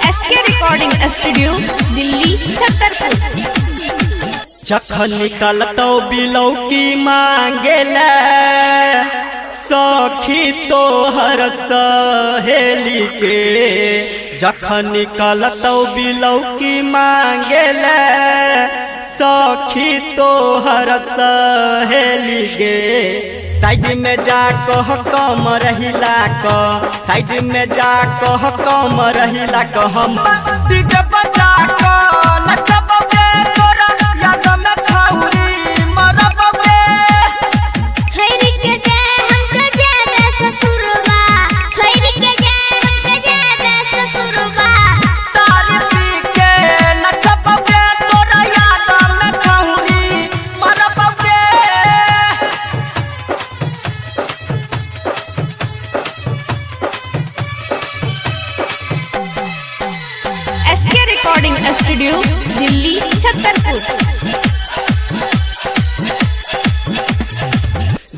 SK recording studio Delhi Chhatarpur. जखन निकलतौ बिलौकी मांगेला सखी तोहर सहेली के, जखन निकलतौ बिलौकी मांगेला सखी तोहर सहेली गे। साइड में जा कह कम रहिला क, साइड में जा कह कम रहिला क, हम डीजे बजा क नचबे तोरा याद में छौरी मरबे। छोरी के जे हमके जाबे ससुरबा, छोरी के जे हमके जाबे ससुरबा। तारी पी के नचबे तोरा याद में छौरी मरबे। SK recording studio Delhi Chhatarpur.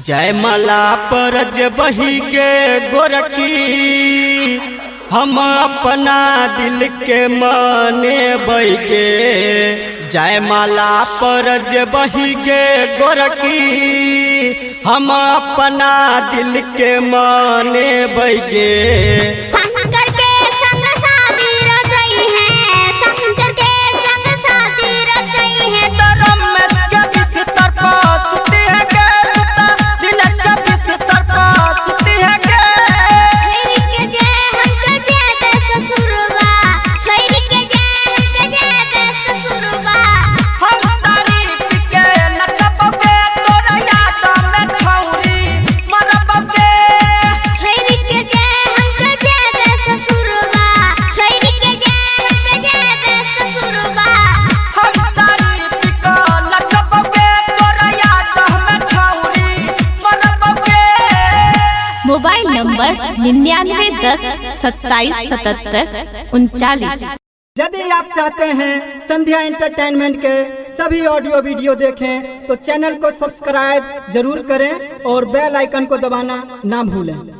जयमाला पर जबही के गोरकी, हम अपना दिल के माने बैके। जयमाला पर जबही के गोरकी, हम अपना दिल के माने बैके। शंकर के संग शादी रचई है, शंकर के संग शादी रचई है। तो रमेश के बिस्तर पर सुती है के, दिनेश के बिस्तर पर सुती है के। छोरी के जे हमके जाबे ससुरबा, छोरी के जे हमके जाबे ससुरबा। हम तारीफ के नचबे तोरा याद में छौरी मरबे। छोरी के जे हमके जाबे ससुरबा, छोरी के जे हमके जाबे ससुरबा। हम तारीफ के नचबे तोरा याद में छौरी मरबे। Mobile number 9910277739। यदि आप चाहते हैं संध्या एंटरटेनमेंट के सभी ऑडियो वीडियो देखें तो चैनल को सब्सक्राइब जरूर करें और बेल आइकन को दबाना ना भूलें।